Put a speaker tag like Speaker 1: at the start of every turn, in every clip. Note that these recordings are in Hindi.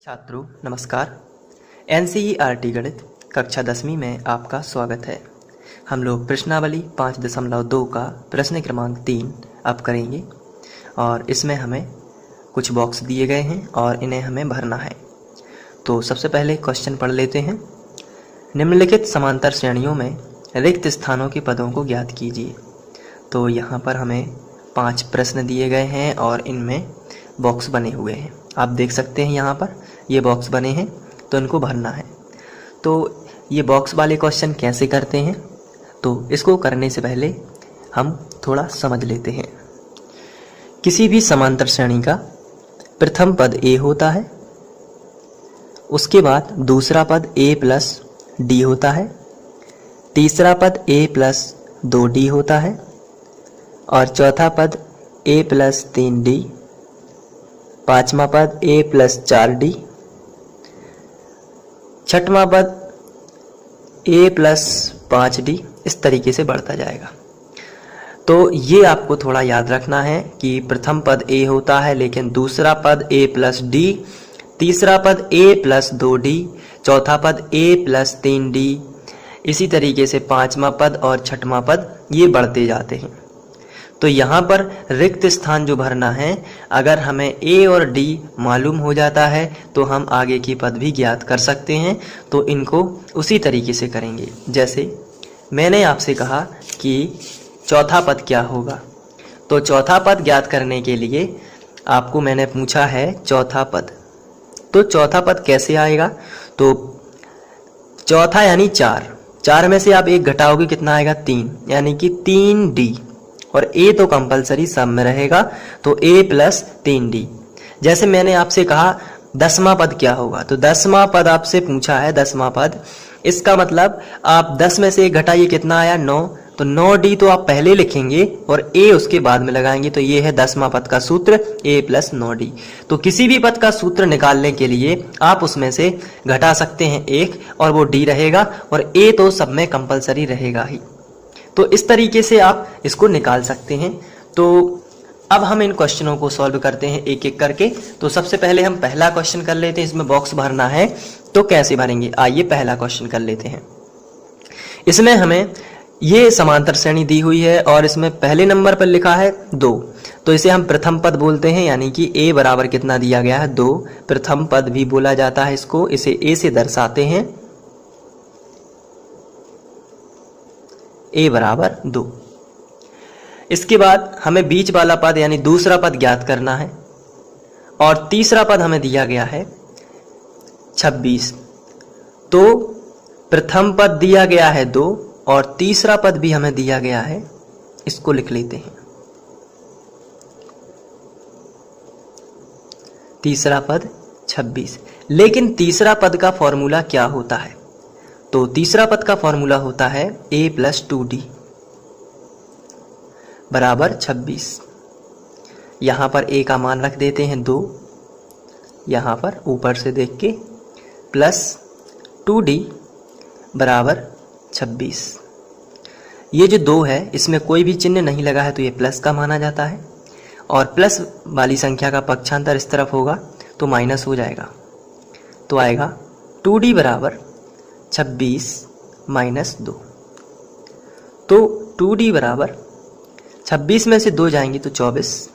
Speaker 1: छात्रों नमस्कार। एनसीईआरटी गणित कक्षा 10वीं में आपका स्वागत है। हम लोग प्रश्नावली 5.2 का प्रश्न क्रमांक 3 अब करेंगे और इसमें हमें कुछ बॉक्स दिए गए हैं और इन्हें हमें भरना है। तो सबसे पहले क्वेश्चन पढ़ लेते हैं। निम्नलिखित समांतर श्रेणियों में रिक्त स्थानों के पदों को ज्ञात कीजिए। तो यहाँ पर हमें 5 प्रश्न दिए गए हैं और इनमें बॉक्स बने हुए हैं। आप देख सकते हैं यहाँ पर ये बॉक्स बने हैं, तो इनको भरना है। तो ये बॉक्स वाले क्वेश्चन कैसे करते हैं, तो इसको करने से पहले हम थोड़ा समझ लेते हैं। किसी भी समांतर श्रेणी का प्रथम पद a होता है, उसके बाद दूसरा पद a प्लस डी होता है, तीसरा पद a प्लस 2d होता है और चौथा पद a प्लस 3d, पांचवा पद a प्लस 4d, छठवां पद a प्लस 5d, इस तरीके से बढ़ता जाएगा। तो ये आपको थोड़ा याद रखना है कि प्रथम पद a होता है, लेकिन दूसरा पद a प्लस d, तीसरा पद a प्लस 2d, चौथा पद a प्लस 3d, इसी तरीके से पांचवा पद और छठवां पद ये बढ़ते जाते हैं। तो यहाँ पर रिक्त स्थान जो भरना है, अगर हमें a और d मालूम हो जाता है तो हम आगे की पद भी ज्ञात कर सकते हैं। तो इनको उसी तरीके से करेंगे। जैसे मैंने आपसे कहा कि चौथा पद क्या होगा, तो चौथा पद ज्ञात करने के लिए आपको मैंने पूछा है चौथा पद। तो चौथा पद कैसे आएगा, तो चौथा यानी 4 में से आप 1 घटाओगे, कितना आएगा 3, यानी कि 3d, और a तो कंपलसरी सब में रहेगा, तो a प्लस 3d। जैसे मैंने आपसे कहा 10वां पद क्या होगा, तो 10वां पद आपसे पूछा है 10वां पद, इसका मतलब आप 10 में से 1 घटाइए, कितना आया 9, तो 9d तो आप पहले लिखेंगे और a उसके बाद में लगाएंगे। तो ये है 10वां पद का सूत्र a प्लस 9d। तो किसी भी पद का सूत्र निकालने के लिए आप उसमें से घटा सकते हैं 1 और वो d रहेगा, और a तो सब में कंपलसरी रहेगा ही। तो इस तरीके से आप इसको निकाल सकते हैं। तो अब हम इन क्वेश्चनों को सॉल्व करते हैं एक एक करके। तो सबसे पहले हम पहला क्वेश्चन कर लेते हैं, इसमें बॉक्स भरना है। तो कैसे भरेंगे, आइए पहला क्वेश्चन कर लेते हैं। इसमें हमें ये समांतर श्रेणी दी हुई है और इसमें पहले नंबर पर लिखा है 2, तो इसे हम प्रथम पद बोलते हैं, यानी कि a बराबर कितना दिया गया है 2, प्रथम पद भी बोला जाता है इसको। इसे a से दर्शाते हैं, a बराबर 2। इसके बाद हमें बीच वाला पद यानी दूसरा पद ज्ञात करना है और तीसरा पद हमें दिया गया है 26। तो प्रथम पद दिया गया है 2 और तीसरा पद भी हमें दिया गया है, इसको लिख लेते हैं। तीसरा पद 26, लेकिन तीसरा पद का फॉर्मूला क्या होता है, तो तीसरा पद का फॉर्मूला होता है a प्लस 2d बराबर 26। यहाँ पर a का मान रख देते हैं 2, यहाँ पर ऊपर से देख के, प्लस 2d बराबर 26। ये जो 2 है इसमें कोई भी चिन्ह नहीं लगा है, तो ये प्लस का माना जाता है, और प्लस वाली संख्या का पक्षांतर इस तरफ होगा तो माइनस हो जाएगा। तो आएगा 2d बराबर 26 माइनस 2। तो 2d बराबर 26 में से 2 जाएंगे तो 24,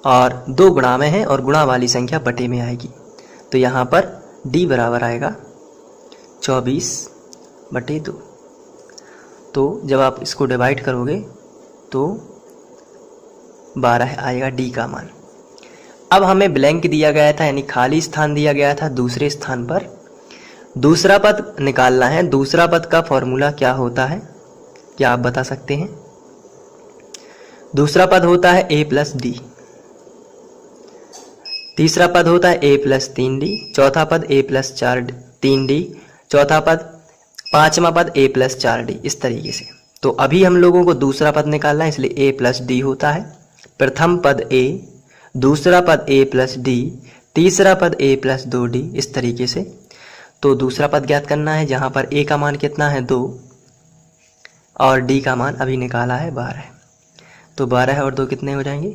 Speaker 1: और 2 गुणा में है और गुणा वाली संख्या बटे में आएगी। तो यहाँ पर d बराबर आएगा 24 बटे 2। तो जब आप इसको डिवाइड करोगे तो 12 आएगा d का मान। अब हमें ब्लैंक दिया गया था, यानी खाली स्थान दिया गया था दूसरे स्थान पर। दूसरा पद निकालना है। दूसरा पद का फॉर्मूला क्या होता है, क्या आप बता सकते हैं? दूसरा पद होता है a प्लस डी, तीसरा पद होता है a प्लस 3d, चौथा पद a प्लस 3d, चौथा पद, पांचवा पद a प्लस 4d, इस तरीके से। तो अभी हम लोगों को दूसरा पद निकालना है, इसलिए a प्लस डी होता है। प्रथम पद a, दूसरा पद a प्लस d, तीसरा पद a प्लस 2d, इस तरीके से। तो दूसरा पद ज्ञात करना है, जहां पर a का मान कितना है 2 और d का मान अभी निकाला है 12। तो 12 और 2 कितने हो जाएंगे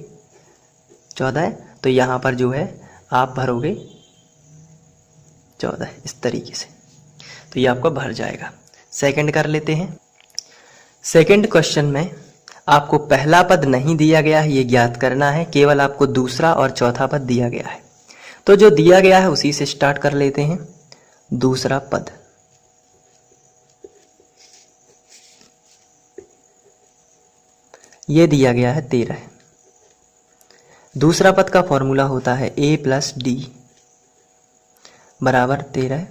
Speaker 1: 14। तो यहाँ पर जो है आप भरोगे 14, इस तरीके से। तो ये आपका भर जाएगा। सेकंड कर लेते हैं। सेकंड क्वेश्चन में आपको पहला पद नहीं दिया गया है, ये ज्ञात करना है, केवल आपको दूसरा और चौथा पद दिया गया है। तो जो दिया गया है उसी से स्टार्ट कर लेते हैं। दूसरा पद, ये दिया गया है 13। दूसरा पद का फॉर्मूला होता है a प्लस डी बराबर 13।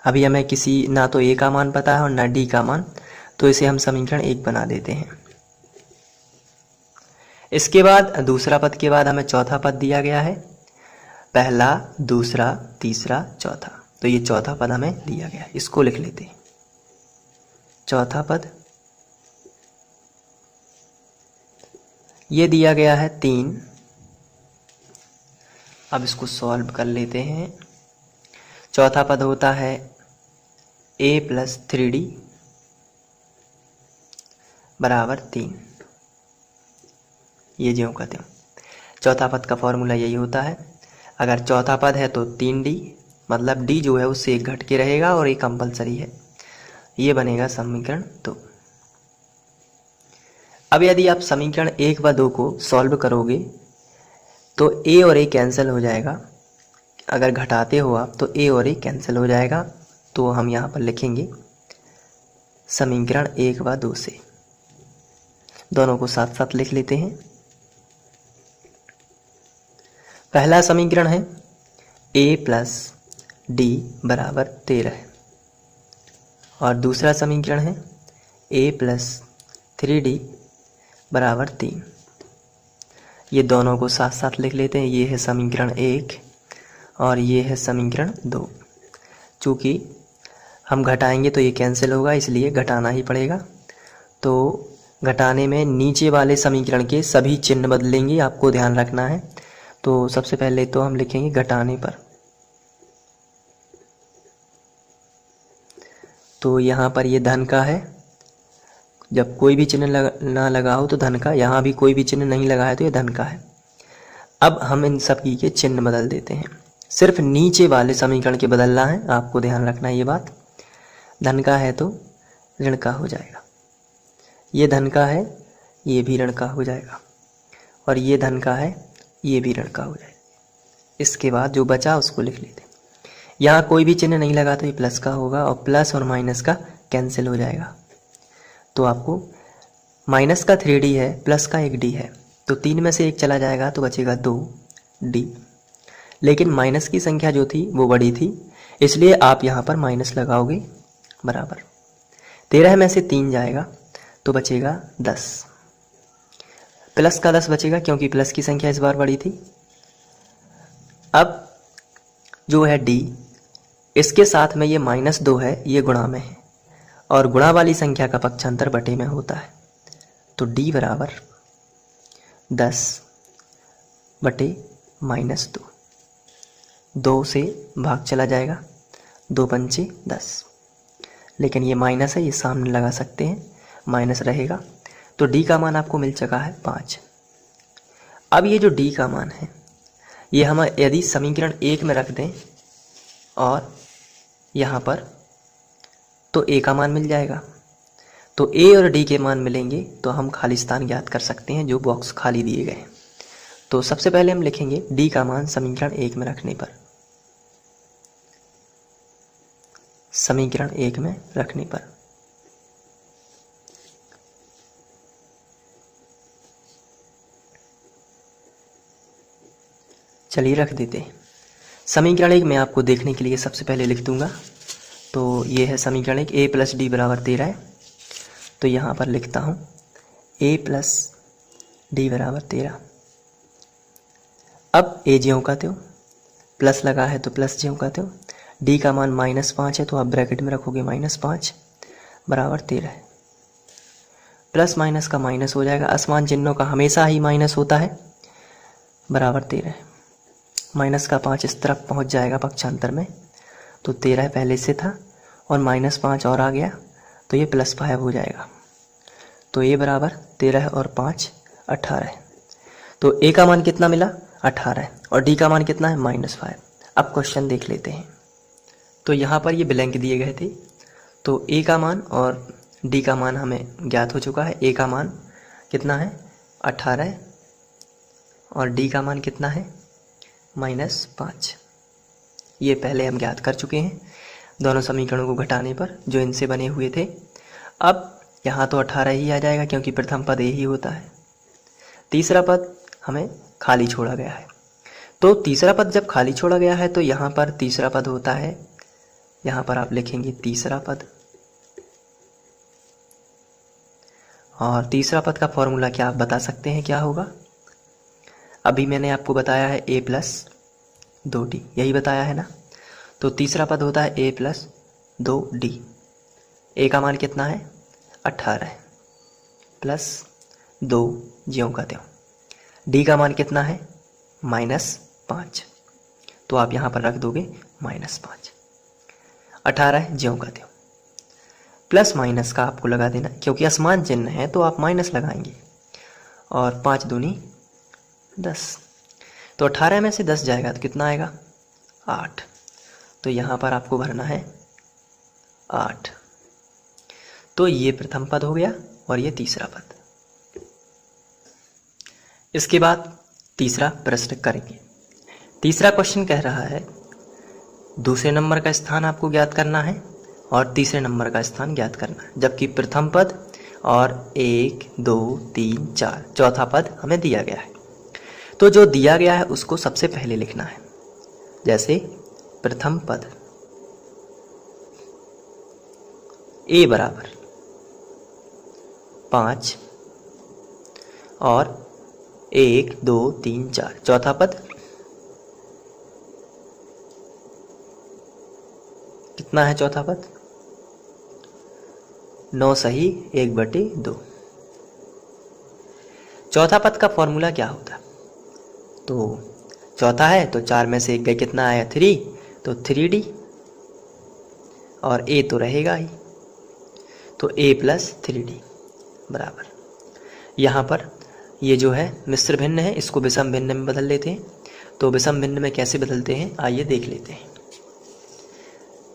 Speaker 1: अभी हमें किसी ना तो a का मान पता है और ना d का मान, तो इसे हम समीकरण 1 बना देते हैं। इसके बाद दूसरा पद के बाद हमें चौथा पद दिया गया है, पहला, दूसरा, तीसरा, चौथा। तो ये चौथा पद हमें दिया गया है, इसको लिख लेते हैं। चौथा पद ये दिया गया है 3। अब इसको सॉल्व कर लेते हैं। चौथा पद होता है a प्लस 3d बराबर 3। ये ज्यों का त्यों। चौथा पद का फॉर्मूला यही होता है। अगर चौथा पद है तो 3d, मतलब d जो है उससे एक घट के रहेगा और ये कंपलसरी है। ये बनेगा समीकरण 2। अब यदि आप समीकरण 1 व 2 को सॉल्व करोगे तो a और a कैंसिल हो जाएगा। अगर घटाते हो आप तो a और a कैंसिल हो जाएगा। तो हम यहाँ पर लिखेंगे समीकरण 1 व 2 से, दोनों को साथ साथ लिख लेते हैं। पहला समीकरण है a प्लस डी बराबर 13 और दूसरा समीकरण है a प्लस 3d बराबर 3। ये दोनों को साथ साथ लिख लेते हैं। ये है समीकरण 1 और ये है समीकरण 2। चूँकि हम घटाएंगे तो ये कैंसिल होगा, इसलिए घटाना ही पड़ेगा। तो घटाने में नीचे वाले समीकरण के सभी चिन्ह बदलेंगे, आपको ध्यान रखना है। तो सबसे पहले तो हम लिखेंगे घटाने पर। तो यहाँ पर ये धन का है, जब कोई भी चिन्ह ना लगा हो तो धन का, यहाँ भी कोई भी चिन्ह नहीं लगा है तो ये धन का है। अब हम इन सब के चिन्ह बदल देते हैं, सिर्फ नीचे वाले समीकरण के बदलना है, आपको ध्यान रखना है ये बात। धन का है तो ऋण का हो जाएगा, ये धन का है ये भी ऋण का हो जाएगा, और ये धन का है ये भी ऋण का हो जाएगा। इसके बाद जो बचा उसको लिख लेते हैं। यहाँ कोई भी चिन्ह नहीं लगा तो ये प्लस का होगा, और प्लस और माइनस का कैंसिल हो जाएगा। तो आपको माइनस का 3d है, प्लस का 1d है, तो 3 में से 1 चला जाएगा तो बचेगा 2d। लेकिन माइनस की संख्या जो थी वो बड़ी थी, इसलिए आप यहाँ पर माइनस लगाओगे बराबर 13 में से 3 जाएगा तो बचेगा 10। प्लस का 10 बचेगा क्योंकि प्लस की संख्या इस बार बड़ी थी। अब जो है d, इसके साथ में ये -2 है, ये गुणा में है, और गुणा वाली संख्या का पक्षांतर बटे में होता है। तो d बराबर 10 बटे -2। 2 से भाग चला जाएगा, 2 पंचे 10, लेकिन ये माइनस है, ये सामने लगा सकते हैं, माइनस रहेगा। तो d का मान आपको मिल चुका है 5। अब ये जो d का मान है ये हम यदि समीकरण 1 में रख दें और यहाँ पर, तो a का मान मिल जाएगा। तो a और d के मान मिलेंगे तो हम खाली स्थान ज्ञात कर सकते हैं जो बॉक्स खाली दिए गए हैं। तो सबसे पहले हम लिखेंगे d का मान समीकरण 1 में रखने पर, समीकरण 1 में रखने पर चलिए रख देते हैं। समीकरण 1 में आपको देखने के लिए सबसे पहले लिख दूंगा। तो ये है समीकरण 1, a प्लस डी बराबर 13 है। तो यहाँ पर लिखता हूँ a प्लस डी बराबर 13। अब a ज्यों का त्यों, प्लस लगा है तो प्लस ज्यों का त्यों, d का मान -5 है तो आप ब्रैकेट में रखोगे -5 बराबर 13 है। प्लस माइनस का माइनस हो जाएगा, असमान चिन्हों का हमेशा ही माइनस होता है, बराबर 13 है। माइनस का 5 इस तरफ पहुंच जाएगा पक्षांतर में, तो 13 पहले से था और -5 और आ गया तो ये +5 हो जाएगा। तो ये बराबर 13 और 5 18 है। तो a का मान कितना मिला 18 है और d का मान कितना है -5। अब क्वेश्चन देख लेते हैं। तो यहाँ पर ये ब्लैंक दिए गए थे, तो ए का मान और डी का मान हमें ज्ञात हो चुका है। ए का मान कितना है 18 और डी का मान कितना है -5। ये पहले हम ज्ञात कर चुके हैं दोनों समीकरणों को घटाने पर जो इनसे बने हुए थे। अब यहाँ तो 18 ही आ जाएगा क्योंकि प्रथम पद ए ही होता है। तीसरा पद हमें खाली छोड़ा गया है, तो तीसरा पद जब खाली छोड़ा गया है तो यहाँ पर तीसरा पद होता है, यहाँ पर आप लिखेंगे तीसरा पद, और तीसरा पद का फॉर्मूला क्या आप बता सकते हैं क्या होगा? अभी मैंने आपको बताया है a + 2d, यही बताया है ना। तो तीसरा पद होता है a + 2d। a का मान कितना है 18 + 2 ज्यों का त्यों। d का मान कितना है -5, तो आप यहाँ पर रख दोगे -5। 18 ज्यों का त्यों, प्लस माइनस का आपको लगा देना क्योंकि असमान चिन्ह है तो आप माइनस लगाएंगे, और 5 दूनी 10। तो 18 में से 10 जाएगा तो कितना आएगा 8, तो यहाँ पर आपको भरना है 8। तो ये प्रथम पद हो गया और ये तीसरा पद। इसके बाद तीसरा प्रश्न करेंगे। तीसरा क्वेश्चन कह रहा है दूसरे नंबर का स्थान आपको ज्ञात करना है और तीसरे नंबर का स्थान ज्ञात करना है, जबकि प्रथम पद और 1 2 3 4 चौथा पद हमें दिया गया है। तो जो दिया गया है उसको सबसे पहले लिखना है। जैसे प्रथम पद a बराबर 5 और 1 2 3 4, चौथा पद कितना है चौथा पद 9 सही 1/2। चौथा पद का फॉर्मूला क्या होता है? तो चौथा है तो 4 में से 1 गए, कितना आया 3, तो 3d, और a तो रहेगा ही, तो a + 3d बराबर। यहाँ पर ये जो है मिश्र भिन्न है, इसको विषम भिन्न में बदल लेते हैं। तो विषम भिन्न में कैसे बदलते हैं आइए देख लेते हैं।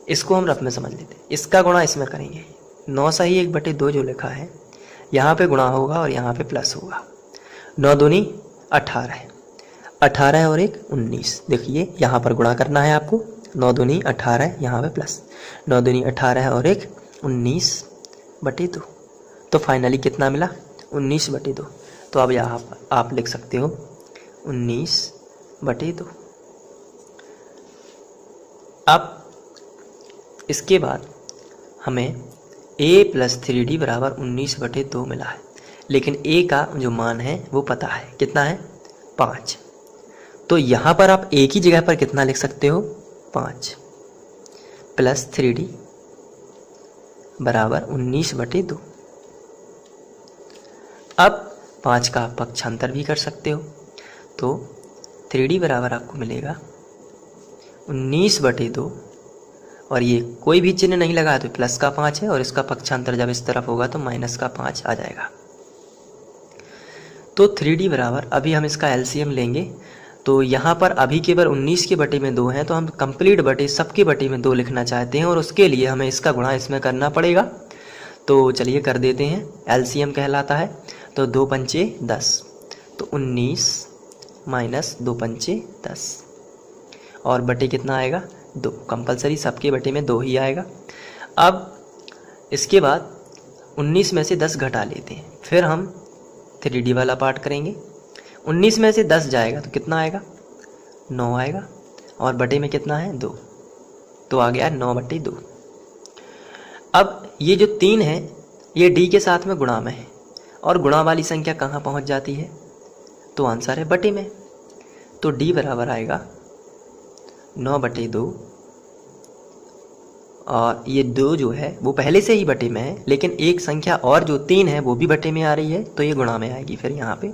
Speaker 1: इसको हम रफ में समझ लेते हैं। इसका गुणा इसमें करेंगे, 9 सही 1/2 जो लिखा है यहाँ पे गुणा होगा और यहाँ पे प्लस होगा। 9 दूनी 18, 18 और 1 19। देखिए यहाँ पर गुणा करना है आपको, 9 दूनी 18, यहाँ पे प्लस 9 दूनी 18 और 1 19/2। तो फाइनली कितना मिला 19/2। तो अब यहाँ आप लिख सकते हो 19/2। अब इसके बाद हमें a + 3d बराबर 19/2 मिला है, लेकिन a का जो मान है वो पता है, कितना है 5। तो यहाँ पर आप a की जगह पर कितना लिख सकते हो 5 + 3d बराबर 19/2। अब 5 का आप पक्षांतर भी कर सकते हो, तो 3d बराबर आपको मिलेगा 19/2, और ये कोई भी चिन्ह नहीं लगा तो प्लस का 5 है, और इसका पक्षांतर जब इस तरफ होगा तो -5 आ जाएगा। तो 3d बराबर, अभी हम इसका एलसीएम लेंगे, तो यहाँ पर अभी केवल 19 के बटे में 2 हैं, तो हम कंप्लीट बटे सबके बटे में 2 लिखना चाहते हैं, और उसके लिए हमें इसका गुणा इसमें करना पड़ेगा। तो चलिए कर देते हैं, एलसीएम कहलाता है। तो 2 पंचे 10, तो 19 - 2 पंचे 10, और बटे कितना आएगा 2, कंपलसरी सबके बटे में 2 ही आएगा। अब इसके बाद 19 में से 10 घटा लेते हैं, फिर हम 3d वाला पार्ट करेंगे। 19 में से 10 जाएगा तो कितना आएगा 9 आएगा, और बटे में कितना है 2, तो आ गया 9/2। अब ये जो 3 है ये d के साथ में गुणा में है, और गुणा वाली संख्या कहाँ पहुँच जाती है, तो आंसर है बटे में। तो d बराबर आएगा 9/2, और ये 2 जो है वो पहले से ही बटे में है, लेकिन एक संख्या और जो 3 है वो भी बटे में आ रही है, तो ये गुणा में आएगी फिर यहाँ पे।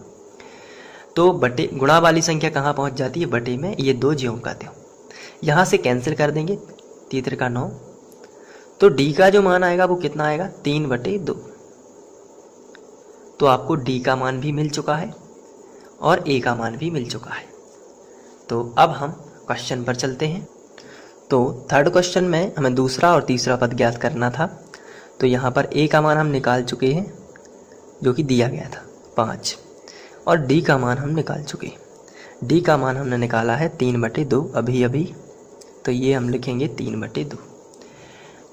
Speaker 1: तो बटे गुणा वाली संख्या कहाँ पहुँच जाती है बटे में, ये 2 ज्यों का त्यों। यहाँ से कैंसिल कर देंगे, 3 का 9, तो d का जो मान आएगा वो कितना आएगा 3/2। तो आपको d का मान भी मिल चुका है और a का मान भी मिल चुका है। तो अब हम क्वेश्चन पर चलते हैं। तो थर्ड क्वेश्चन में हमें दूसरा और तीसरा पद ज्ञात करना था। तो यहाँ पर a का मान हम निकाल चुके हैं जो कि दिया गया था 5, और d का मान हम निकाल चुके हैं। d का मान हमने निकाला है 3/2 अभी अभी, तो ये हम लिखेंगे 3/2।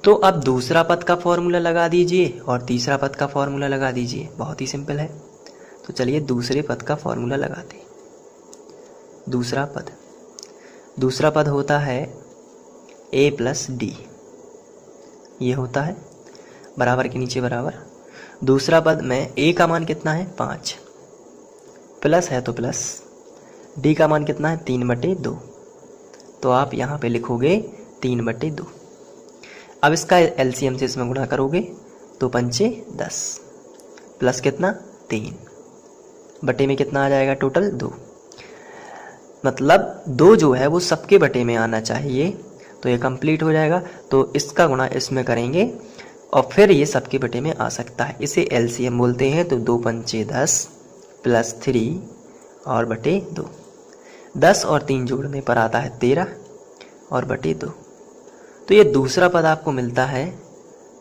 Speaker 1: तो अब दूसरा पद का फॉर्मूला लगा दीजिए और तीसरा पद का फॉर्मूला लगा दीजिए, बहुत ही सिंपल है। तो चलिए दूसरे पद का फॉर्मूला लगाते हैं। दूसरा पद होता है a प्लस डी, ये होता है बराबर के नीचे बराबर। दूसरा पद में a का मान कितना है 5, प्लस है तो प्लस, d का मान कितना है 3/2, तो आप यहाँ पे लिखोगे 3/2। अब इसका एलसीएम से इसमें गुणा करोगे तो 5 10, प्लस कितना 3, बटे में कितना आ जाएगा टोटल 2। मतलब 2 जो है वो सबके बटे में आना चाहिए, तो ये कंप्लीट हो जाएगा। तो इसका गुणा इसमें करेंगे और फिर ये सबके बटे में आ सकता है, इसे एलसीएम बोलते हैं। तो 2 5 10 प्लस 3 और बटे 2, 10 और 3 जोड़ने पर आता है 13 और बटे 2। तो ये दूसरा पद आपको मिलता है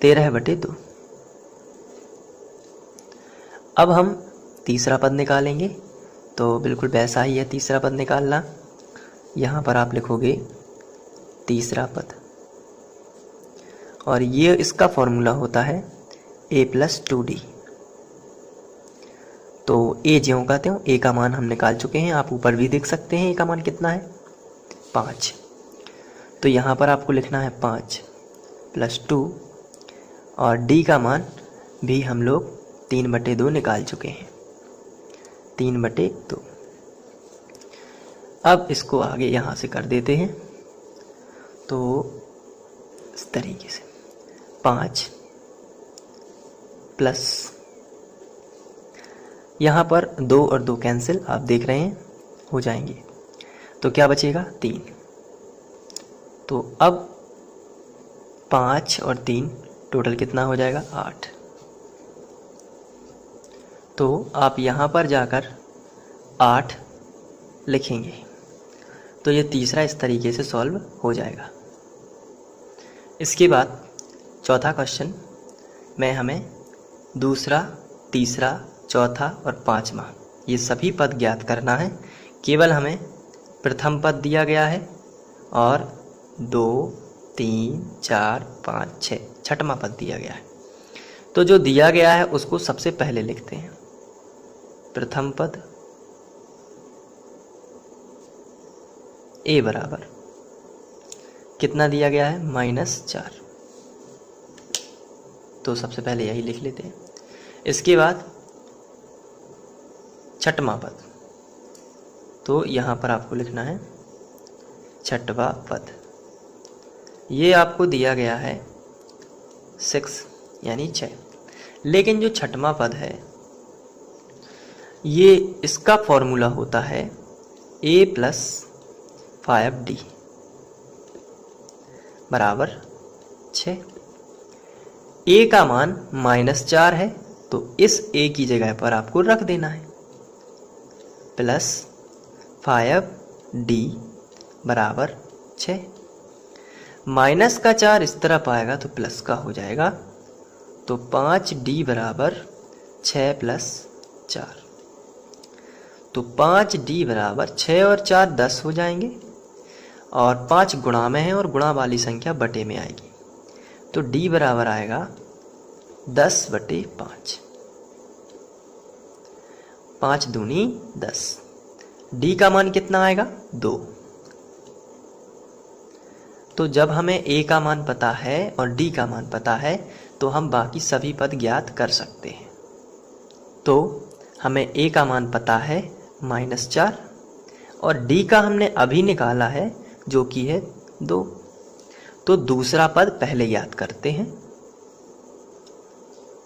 Speaker 1: 13/2। अब हम तीसरा पद निकालेंगे, तो बिल्कुल वैसा ही है तीसरा पद निकालना। यहाँ पर आप लिखोगे तीसरा पद, और ये इसका फॉर्मूला होता है a प्लस 2d। तो a ज्यों का त्यों, a का मान हम निकाल चुके हैं, आप ऊपर भी देख सकते हैं a का मान कितना है 5। तो यहाँ पर आपको लिखना है 5 प्लस 2, और d का मान भी हम लोग 3/2 निकाल चुके हैं, 3/2। अब इसको आगे यहाँ से कर देते हैं, तो इस तरीके से 5 प्लस, यहाँ पर 2 और 2 कैंसिल, आप देख रहे हैं हो जाएंगे, तो क्या बचेगा 3। तो अब 5 और 3 टोटल कितना हो जाएगा 8। तो आप यहाँ पर जाकर 8 लिखेंगे, तो ये तीसरा इस तरीके से सॉल्व हो जाएगा। इसके बाद चौथा क्वेश्चन में हमें दूसरा, तीसरा, चौथा और पांचवा ये सभी पद ज्ञात करना है। केवल हमें प्रथम पद दिया गया है और 2 3 4 5 6 छठवां पद दिया गया है। तो जो दिया गया है उसको सबसे पहले लिखते हैं। प्रथम पद a बराबर कितना दिया गया है -4, तो सबसे पहले यही लिख लेते हैं। इसके बाद छठवां पद, तो यहाँ पर आपको लिखना है छठवां पद। ये आपको दिया गया है 6 यानी 6, लेकिन जो छठवां पद है ये इसका फॉर्मूला होता है a प्लस 5d बराबर 6। a का मान -4 है, तो इस a की जगह पर आपको रख देना है, प्लस 5d बराबर 6। माइनस का 4 इस तरफ आएगा तो प्लस का हो जाएगा, तो 5d बराबर 6 प्लस 4। तो 5d बराबर 6 और 4 10 हो जाएंगे, और 5 गुणा में है और गुणा वाली संख्या बटे में आएगी, तो d बराबर आएगा 10/5। 5 दूनी 10। d का मान कितना आएगा 2। तो जब हमें a का मान पता है और d का मान पता है तो हम बाकी सभी पद ज्ञात कर सकते हैं। तो हमें a का मान पता है -4 और d का हमने अभी निकाला है जो कि है 2। तो दूसरा पद पहले याद करते हैं।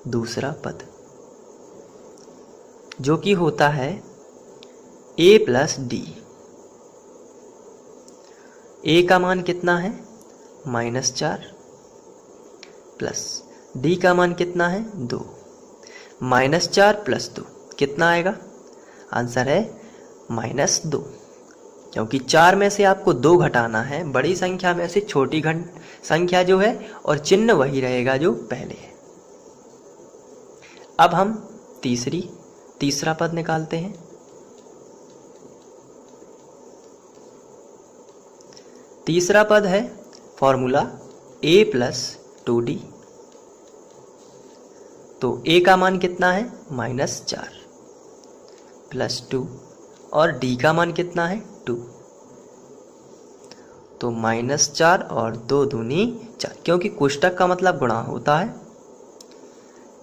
Speaker 1: दूसरा पद जो कि होता है a प्लस d। a का मान कितना है -4 प्लस d का मान कितना है 2। -4 प्लस 2 कितना आएगा, आंसर है -2। क्योंकि 4 में से आपको 2 घटाना है, बड़ी संख्या में से छोटी संख्या जो है, और चिन्ह वही रहेगा जो पहले है। अब हम तीसरा पद निकालते हैं। तीसरा पद है फॉर्मूला a प्लस 2d। तो a का मान कितना है -4 प्लस 2, और d का मान कितना है 2। तो -4 और 2 दूनी 4, क्योंकि कोष्टक का मतलब गुणा होता है।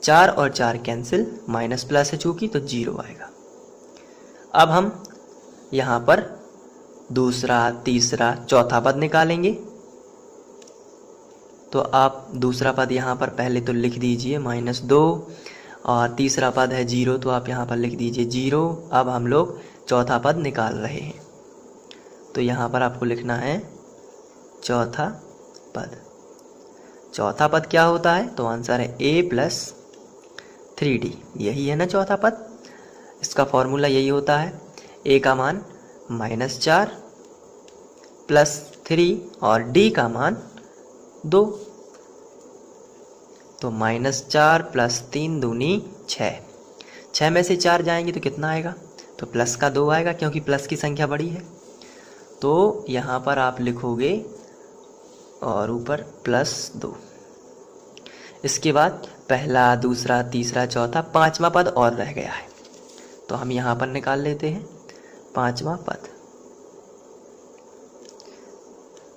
Speaker 1: 4 और 4 कैंसिल, माइनस प्लस है चूंकि तो 0 आएगा। अब हम यहाँ पर दूसरा, तीसरा, चौथा पद निकालेंगे। तो आप दूसरा पद यहाँ पर पहले तो लिख दीजिए -2, और तीसरा पद है 0, तो आप यहाँ पर लिख दीजिए 0। अब हम लोग चौथा पद निकाल रहे हैं, तो यहाँ पर आपको लिखना है चौथा पद। चौथा पद क्या होता है? तो आंसर है a प्लस 3d, यही है ना चौथा पद। इसका फॉर्मूला यही होता है, a का मान -4 प्लस 3 और d का मान 2। तो -4 प्लस 3 दूनी 6, 6 में से 4 जाएंगे तो कितना आएगा? तो प्लस का 2 आएगा, क्योंकि प्लस की संख्या बड़ी है। तो यहाँ पर आप लिखोगे और ऊपर +2। इसके बाद पहला, दूसरा, तीसरा, चौथा, पांचवा पद और रह गया है, तो हम यहाँ पर निकाल लेते हैं पांचवा पद।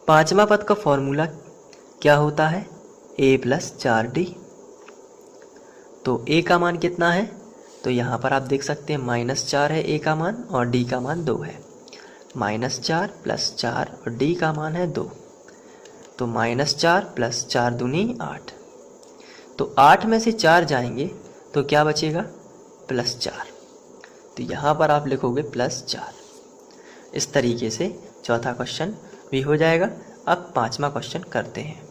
Speaker 1: पांचवा पद का फॉर्मूला क्या होता है? a plus 4d। तो a का मान कितना है? तो यहाँ पर आप देख सकते हैं -4 है a का मान, और d का मान 2 है। -4 प्लस 4 और d का मान है 2। तो -4 प्लस 4 दूनी 8। तो 8 में से 4 जाएंगे तो क्या बचेगा? +4। तो यहाँ पर आप लिखोगे +4। इस तरीके से चौथा क्वेश्चन भी हो जाएगा। अब पांचवा क्वेश्चन करते हैं।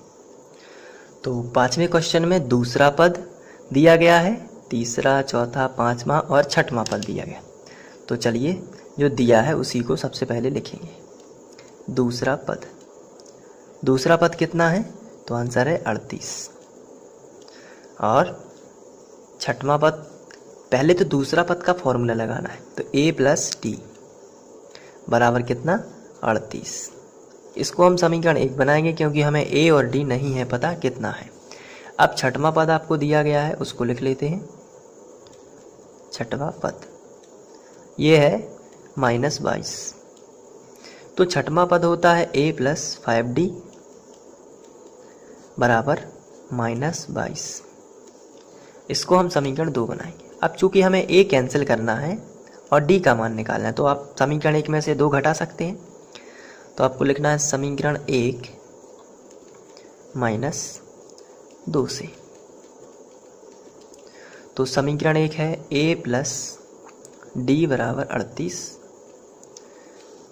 Speaker 1: तो पांचवें क्वेश्चन में दूसरा पद दिया गया है, तीसरा, चौथा, पांचवा और छठवां पद दिया गया। तो चलिए जो दिया है उसी को सबसे पहले लिखेंगे। दूसरा पद कितना है? तो आंसर है 38। और छठवां पद, पहले तो दूसरा पद का फॉर्मूला लगाना है। तो a प्लस d बराबर कितना? 38। इसको हम समीकरण 1 बनाएंगे, क्योंकि हमें a और d नहीं है पता कितना है। अब छठवां पद आपको दिया गया है, उसको लिख लेते हैं। छठवां पद ये है -22। तो छठवां पद होता है a प्लस 5d बराबर -22। इसको हम समीकरण 2 बनाएंगे। अब चूंकि हमें a कैंसिल करना है और d का मान निकालना है, तो आप समीकरण 1 में से 2 घटा सकते हैं। तो आपको लिखना है समीकरण 1 -2 से। तो समीकरण 1 है a प्लस d बराबर 38,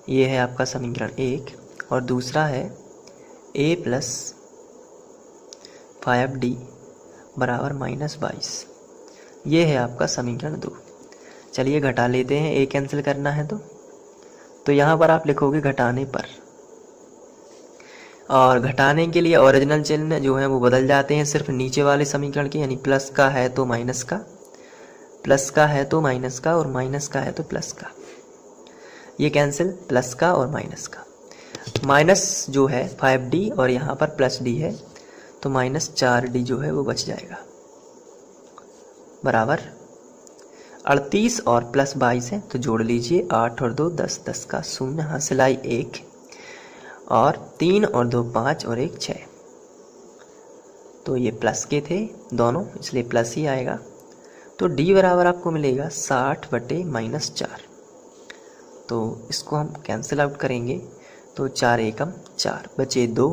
Speaker 1: ये है आपका समीकरण 1। और दूसरा है a प्लस 5d बराबर -22, ये है आपका समीकरण 2। चलिए घटा लेते हैं, a कैंसिल करना है तो यहाँ पर आप लिखोगे घटाने पर। और घटाने के लिए ओरिजिनल चिन्ह जो है वो बदल जाते हैं सिर्फ नीचे वाले समीकरण के, यानी प्लस का है तो माइनस का, प्लस का है तो माइनस का, और माइनस का है तो प्लस का। ये कैंसिल, प्लस का और माइनस का। माइनस जो है 5d और यहाँ पर प्लस d है, तो -4d जो है वो बच जाएगा बराबर 38 और +22 है, तो जोड़ लीजिए 8 और 2 10, 10 का 0, हासिल आई 1, और 3 और 2 5 और 1 6। तो ये प्लस के थे दोनों, इसलिए प्लस ही आएगा। तो d बराबर आपको मिलेगा 60/-4। तो इसको हम कैंसिल आउट करेंगे, तो 4 एकम 4 बचे 2,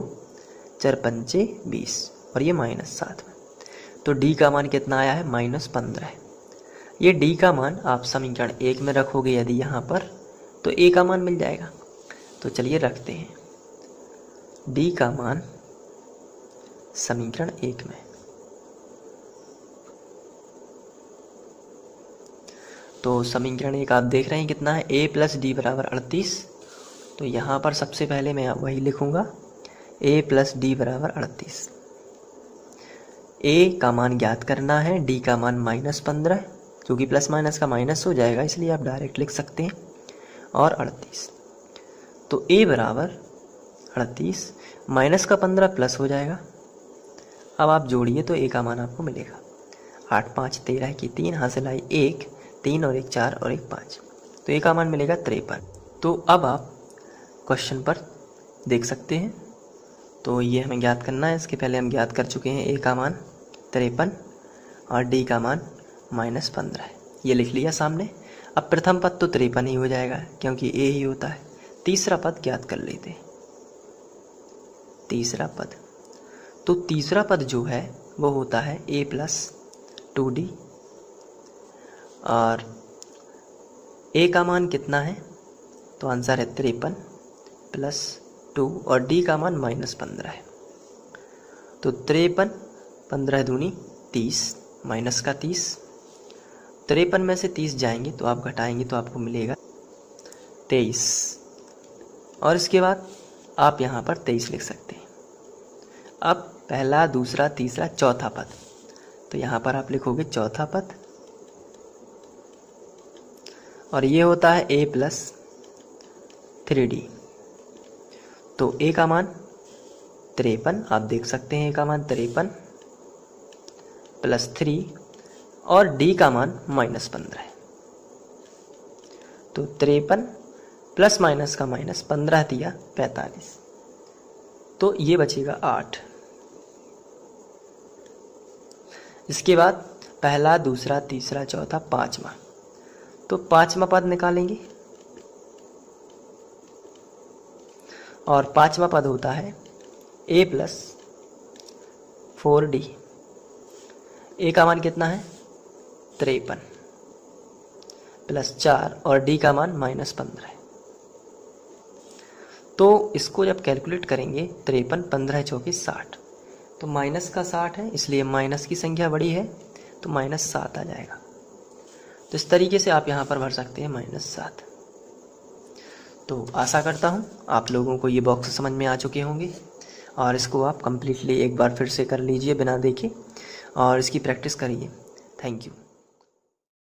Speaker 1: 4 पंचे 20, और ये -7 में। तो d का मान कितना आया है? -15। ये d का मान आप समीकरण 1 में रखोगे यदि यहाँ पर, तो a का मान मिल जाएगा। तो चलिए रखते हैं d का मान समीकरण 1 में। तो समीकरण 1 आप देख रहे हैं कितना है? a प्लस d बराबर 38, तो यहाँ पर सबसे पहले मैं वही लिखूँगा, a प्लस डी बराबर 38। a का मान ज्ञात करना है, d का मान -15, क्योंकि प्लस माइनस का माइनस हो जाएगा इसलिए आप डायरेक्ट लिख सकते हैं, और 38। तो a बराबर 38 माइनस का 15 प्लस हो जाएगा। अब आप जोड़िए तो a का मान आपको मिलेगा 8 5 13 की 3 हासिल आई 1, 3 और 1 4 और 1 5, तो a का मान मिलेगा 53। तो अब आप क्वेश्चन पर देख सकते हैं, तो ये हमें ज्ञात करना है। इसके पहले हम ज्ञात कर चुके हैं, a का मान 53 और d का मान -15 है, ये लिख लिया सामने। अब प्रथम पद तो 53 ही हो जाएगा क्योंकि a ही होता है। तीसरा पद ज्ञात कर लेते हैं। तीसरा पद, तो तीसरा पद जो है वो होता है a प्लस 2d, और a का मान कितना है, तो आंसर है 53 प्लस 2, और d का मान -15 है। तो 53, 15 दूनी 30, माइनस का 30, 53 में से 30 जाएंगे तो आप घटाएंगे तो आपको मिलेगा 23, और इसके बाद आप यहाँ पर 23 लिख सकते हैं। अब पहला, दूसरा, तीसरा, चौथा पद, तो यहाँ पर आप लिखोगे चौथा पद, और ये होता है a प्लस 3d। तो a का मान 53, आप देख सकते हैं a का मान 53 प्लस 3, और d का मान -15 है। तो 53 प्लस माइनस का माइनस 15 दिया 45, तो ये बचेगा 8। इसके बाद पहला, दूसरा, तीसरा, चौथा, पांचवा, तो पांचवा पद निकालेंगे, और पांचवा पद होता है a प्लस 4d। a का मान कितना है 53 प्लस 4, और d का मान -15 है। तो इसको जब कैलकुलेट करेंगे 53, 15 चौके 60, तो माइनस का 60 है, इसलिए माइनस की संख्या बड़ी है तो -7 आ जाएगा। तो इस तरीके से आप यहाँ पर भर सकते हैं -7। तो आशा करता हूँ आप लोगों को ये बॉक्स समझ में आ चुके होंगे, और इसको आप कम्प्लीटली एक बार फिर से कर लीजिए बिना देखे, और इसकी प्रैक्टिस करिए। Thank you.